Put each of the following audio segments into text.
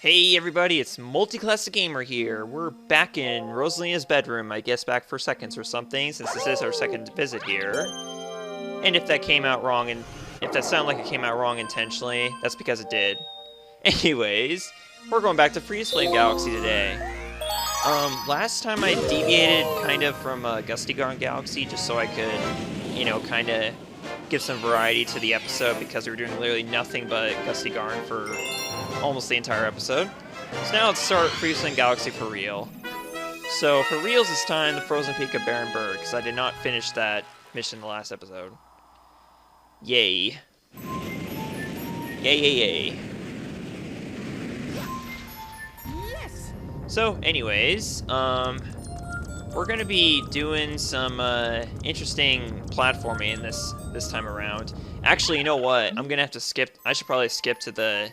Hey everybody, it's Multiclassic Gamer here. We're back in Rosalina's bedroom, I guess back for seconds or something, since this is our second visit here. And if that came out wrong, and if that sounded like it came out wrong intentionally, that's because it did. Anyways, we're going back to Freezeflame Galaxy today. Last time I deviated kind of from Gusty Garn Galaxy just so I could, you know, kind of give some variety to the episode because we were doing literally nothing but Gusty Garn for almost the entire episode. So now let's start Freezeflame Galaxy for real. So for reals this time, the Frozen Peak of Barenberg, because I did not finish that mission in the last episode. Yay. Yay, yay, yay. Yes. So anyways, we're gonna be doing some interesting platforming this time around. Actually, you know what? I'm gonna have to skip. I should probably skip to the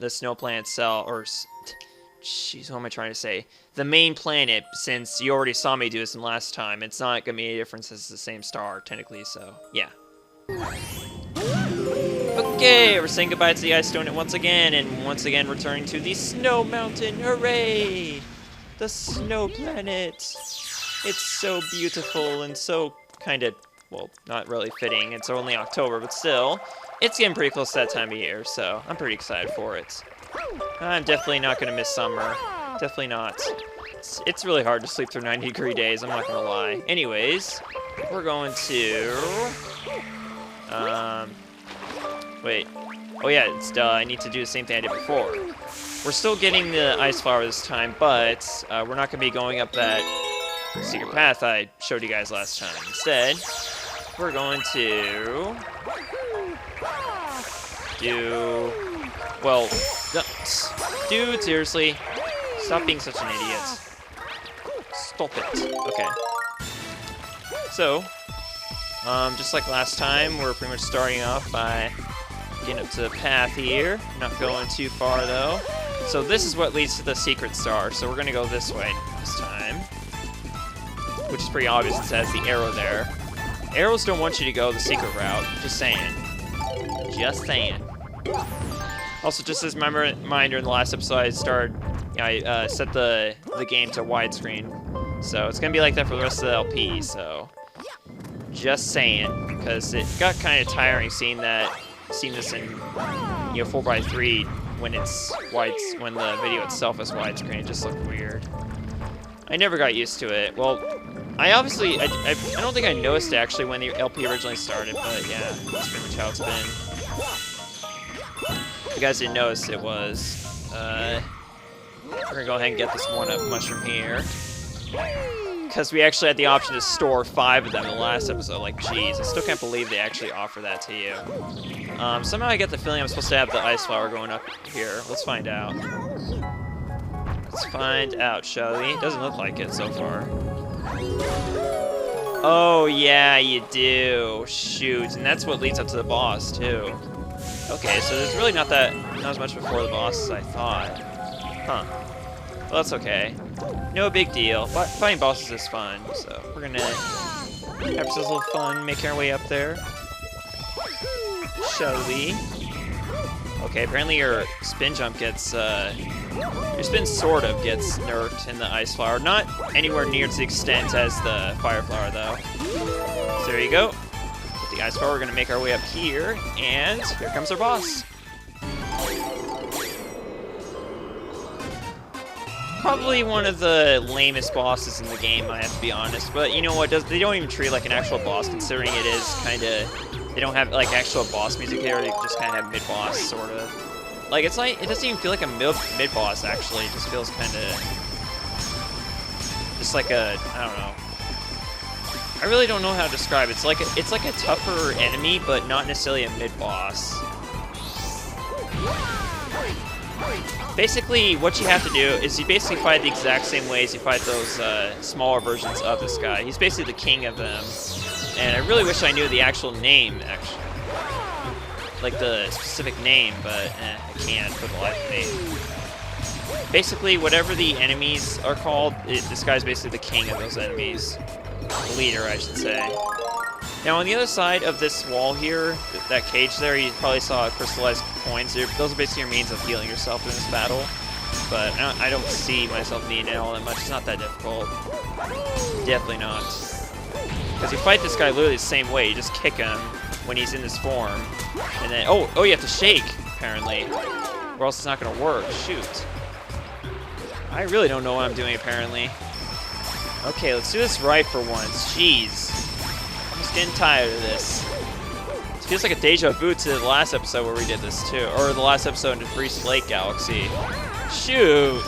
snow planet cell, or jeez, what am I trying to say? The main planet, since you already saw me do this in last time. It's not gonna be any difference. It's the same star technically, so yeah. Okay, we're saying goodbye to the ice donut once again, and once again returning to the snow mountain. Hooray! The snow planet. It's so beautiful and so kind of, well, not really fitting. It's only October, but still, it's getting pretty close to that time of year, so I'm pretty excited for it. I'm definitely not going to miss summer. Definitely not. It's really hard to sleep through 90-degree days, I'm not going to lie. Anyways, we're going to... wait. Oh yeah, it's duh. I need to do the same thing I did before. We're still getting the ice flower this time, but we're not going to be going up that secret path I showed you guys last time. Instead, we're going to do... Well, dude, seriously, stop being such an idiot. Stop it. Okay. So, just like last time, we're pretty much starting off by getting up to the path here. Not going too far, though. So this is what leads to the secret star, so we're going to go this way this time. Which is pretty obvious since it has the arrow there. Arrows don't want you to go the secret route, just saying. Just saying. Also, just as a reminder, in the last episode I set the game to widescreen. So it's going to be like that for the rest of the LP, so... Just saying, because it got kind of tiring seeing this in, you know, 4:3 when when the video itself is widescreen. It just looked weird. I never got used to it. Well, I don't think I noticed it actually when the LP originally started, but yeah, that's pretty much how it's been. If you guys didn't notice, it was, we're gonna go ahead and get this one-up mushroom here. Because we actually had the option to store 5 of them in the last episode. Like, jeez, I still can't believe they actually offer that to you. Somehow I get the feeling I'm supposed to have the ice flower going up here. Let's find out. Let's find out, shall we? Doesn't look like it so far. Oh, yeah, you do. Shoot, and that's what leads up to the boss, too. Okay, so there's really not as much before the boss as I thought. Huh. Well, that's okay. No big deal. Fighting bosses is fun, so we're gonna have just a little fun making our way up there. Shall we? Okay, apparently your spin jump gets, your spin sort of gets nerfed in the ice flower. Not anywhere near to the extent as the fire flower, though. So there you go. With the ice flower, we're gonna make our way up here, and here comes our boss. Probably one of the lamest bosses in the game, I have to be honest. But you know what? They don't even treat it like an actual boss, considering it is kind of... They don't have like actual boss music here. They just kind of have mid-boss, sort of. Like, it's like... It doesn't even feel like a mid-boss, actually. It just feels kind of... Just like a... I don't know. I really don't know how to describe it. It's like a tougher enemy, but not necessarily a mid-boss. Basically, what you have to do is you basically fight the exact same ways you fight those smaller versions of this guy. He's basically the king of them. And I really wish I knew the actual name, actually. Like the specific name, but I can't for the life of me. Basically, whatever the enemies are called, this guy's basically the king of those enemies. The leader, I should say. Now, on the other side of this wall here, that cage there, you probably saw a crystallized coins. Those are basically your means of healing yourself in this battle. But I don't see myself needing it all that much. It's not that difficult. Definitely not. Because you fight this guy literally the same way. You just kick him when he's in this form. And then, oh, you have to shake, apparently. Or else it's not going to work. Shoot. I really don't know what I'm doing, apparently. Okay, let's do this right for once. Jeez. I'm just getting tired of this. It feels like a deja vu to the last episode where we did this, too. Or the last episode in Freezeflame Galaxy. Shoot!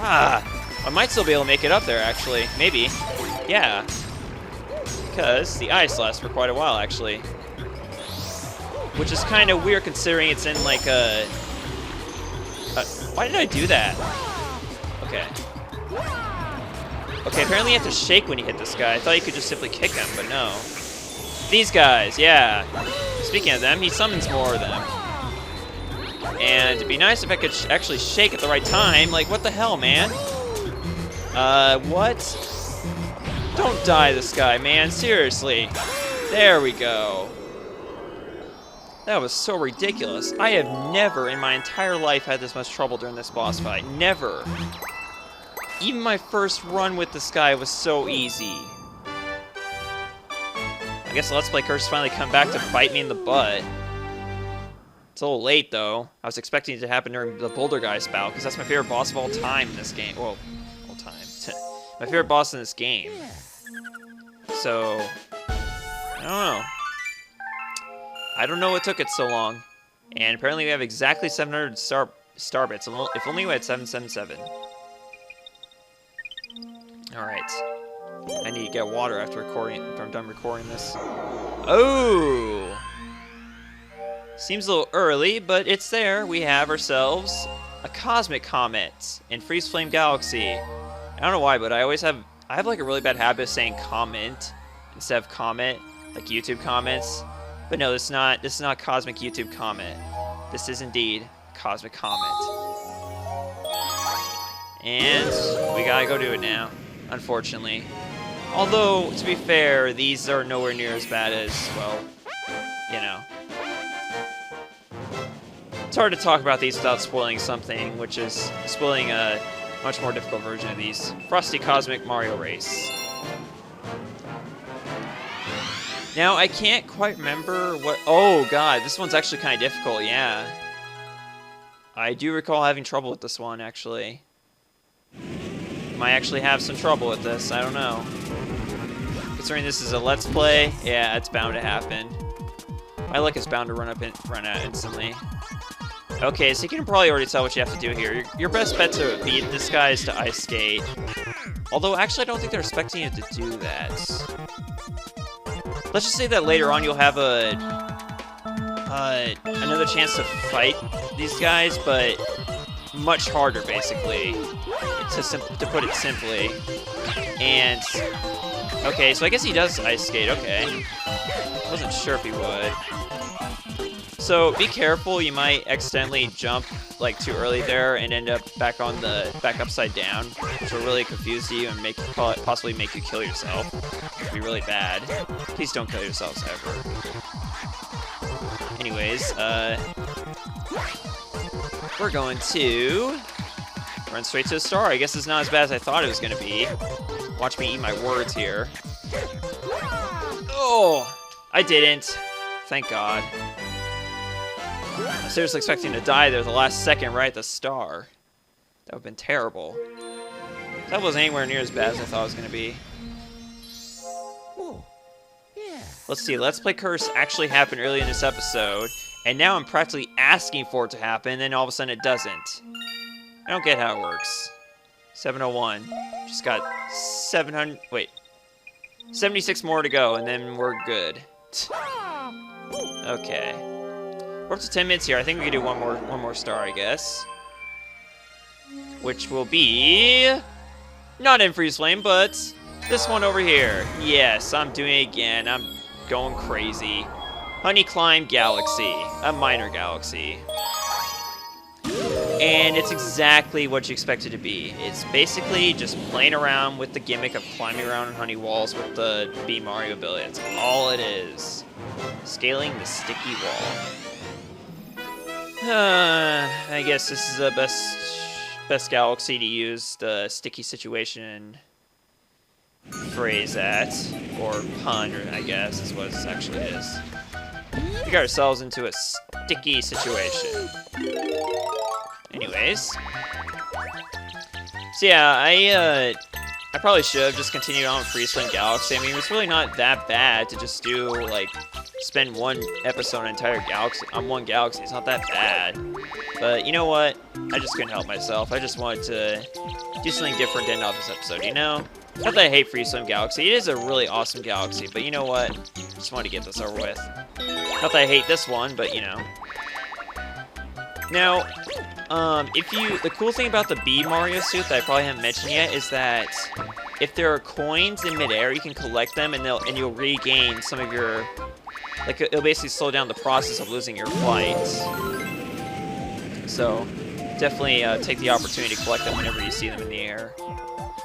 Ah! I might still be able to make it up there, actually. Maybe. Yeah. Because the ice lasts for quite a while, actually. Which is kind of weird considering it's in, like, a... Why did I do that? Okay. Okay, apparently you have to shake when you hit this guy. I thought you could just simply kick him, but no. These guys, yeah. Speaking of them, he summons more of them. And it'd be nice if I could actually shake at the right time. Like, what the hell, man? What? Don't die, this guy, man. Seriously. There we go. That was so ridiculous. I have never in my entire life had this much trouble during this boss fight. Never. Even my first run with this guy was so easy. I guess the Let's Play curse finally come back to bite me in the butt. It's a little late, though. I was expecting it to happen during the Boulder Guy's bout, because that's my favorite boss of all time in this game. Well, all time. My favorite boss in this game. So, I don't know. I don't know what took it so long. And apparently we have exactly 700 star bits. If only we had 777. Alright. I need to get water after I'm done recording this. Oh! Seems a little early, but it's there. We have ourselves a cosmic comet in Freezeflame Galaxy. I don't know why, but I have like a really bad habit of saying comment instead of comet, like YouTube comments. But no, this is not cosmic YouTube comet. This is indeed cosmic comet. And we gotta go do it now, unfortunately. Although, to be fair, these are nowhere near as bad as, well, you know. It's hard to talk about these without spoiling something, which is spoiling a much more difficult version of these. Frosty Cosmic Mario Race. Now, I can't quite remember what... Oh, God, this one's actually kind of difficult, yeah. I do recall having trouble with this one, actually. Might actually have some trouble with this, I don't know. Considering this is a Let's Play, yeah, it's bound to happen. My luck is bound to run out instantly. Okay, so you can probably already tell what you have to do here. Your best bet to beat this guy is to ice skate. Although, actually, I don't think they're expecting you to do that. Let's just say that later on you'll have another chance to fight these guys, but much harder, basically, to put it simply. And, okay, so I guess he does ice skate, okay. Wasn't sure if he would. So be careful, you might accidentally jump like too early there and end up back upside down, which will really confuse you and possibly make you kill yourself. It'd be really bad. Please don't kill yourselves ever. Anyways, we're going to run straight to the star. I guess it's not as bad as I thought it was going to be. Watch me eat my words here. Oh, I didn't. Thank God. I was seriously expecting to die there the last second right at the star. That would have been terrible. That wasn't anywhere near as bad as I thought it was going to be. Let's see, Let's Play Curse actually happened early in this episode, and now I'm practically asking for it to happen, and then all of a sudden it doesn't. I don't get how it works. 701. Just got 76 more to go, and then we're good. Okay. We're up to 10 minutes here. I think we can do one more star, I guess. Which will be... not in Freezeflame, but this one over here. Yes, I'm doing it again. I'm going crazy. Honey Climb Galaxy. A minor galaxy. And it's exactly what you expect it to be. It's basically just playing around with the gimmick of climbing around on honey walls with the B Mario ability. That's all it is. Scaling the sticky wall. I guess this is the best galaxy to use the sticky situation phrase at, or pun, or I guess is what it actually is. We got ourselves into a sticky situation. Anyways. So yeah, I probably should have just continued on with Freezeflame Galaxy. I mean, it's really not that bad to just do, like, spend one episode on an entire galaxy, on one galaxy. It's not that bad. But you know what? I just couldn't help myself. I just wanted to do something different to end off this episode, you know? Not that I hate Freezeflame Galaxy. It is a really awesome galaxy, but you know what? Just wanted to get this over with. Not that I hate this one, but you know. Now, the cool thing about the Bee Mario suit that I probably haven't mentioned yet is that if there are coins in midair, you can collect them and you'll regain some of your, like, it'll basically slow down the process of losing your flight. So, definitely take the opportunity to collect them whenever you see them in the air.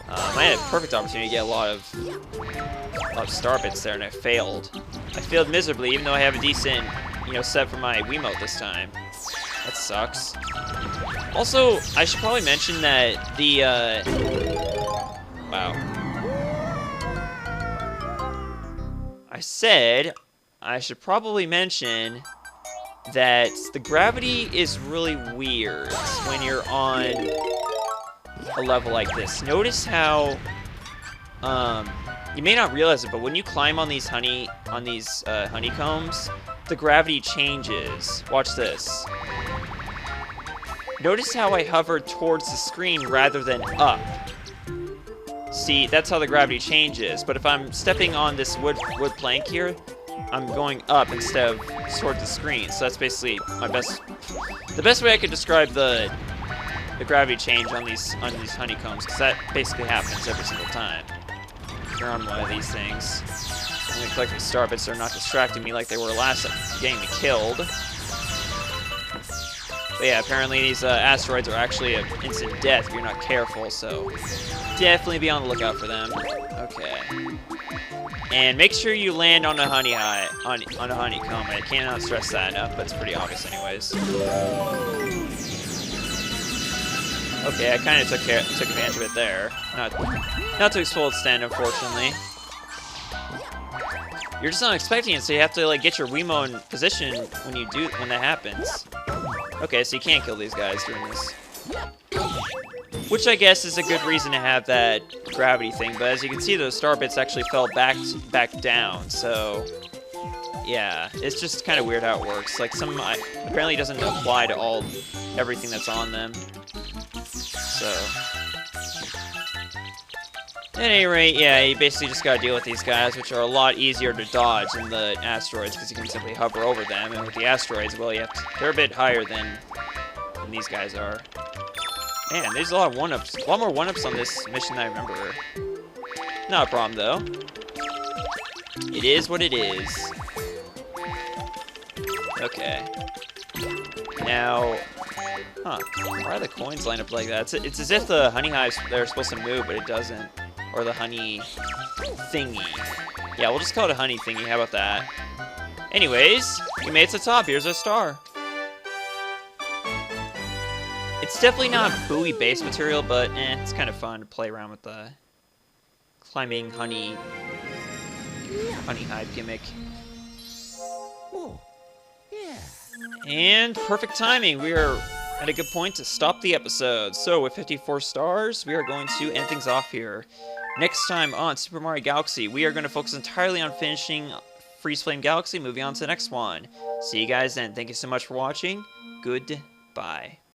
I had a perfect opportunity to get a lot of star bits there, and I failed. I failed miserably, even though I have a decent, you know, set for my Wiimote this time. That sucks. Also, I should probably mention that the, wow. I said I should probably mention that the gravity is really weird when you're on a level like this. Notice how, you may not realize it, but when you climb on these honeycombs, the gravity changes. Watch this. Notice how I hovered towards the screen rather than up. See, that's how the gravity changes. But if I'm stepping on this wood plank here, I'm going up instead of towards the screen. So that's basically the best way I could describe the gravity change on these honeycombs, because that basically happens every single time. You're on one of these things. I'm gonna collect these star bits so they're not distracting me like they were last time, getting me killed. But yeah, apparently these asteroids are actually an instant death if you're not careful, so definitely be on the lookout for them. Okay. And make sure you land on a honeycomb. I cannot stress that enough, but it's pretty obvious anyways. Okay, I kind of took advantage of it there. Not to its full extent, unfortunately. You're just not expecting it, so you have to like get your Wiimote in position when that happens. Okay, so you can't kill these guys during this. Which I guess is a good reason to have that gravity thing, but as you can see, those star bits actually fell back down, so yeah, it's just kind of weird how it works. Like apparently it doesn't apply to everything that's on them. So at any rate, yeah, you basically just gotta deal with these guys, which are a lot easier to dodge than the asteroids, because you can simply hover over them, and with the asteroids, well, they're a bit higher than these guys are. Man, there's a lot more one-ups on this mission than I remember. Not a problem, though. It is what it is. Okay. Now, why are the coins lined up like that? It's as if the honey hives, they're supposed to move, but it doesn't. Or the honey thingy. Yeah, we'll just call it a honey thingy. How about that? Anyways, we made it to the top. Here's our star. It's definitely not buoy base material, but it's kind of fun to play around with the climbing honey hive gimmick. Oh, yeah. And perfect timing. We are at a good point to stop the episode. So with 54 stars, we are going to end things off here. Next time on Super Mario Galaxy, we are going to focus entirely on finishing Freezeflame Galaxy, moving on to the next one. See you guys then. Thank you so much for watching. Goodbye.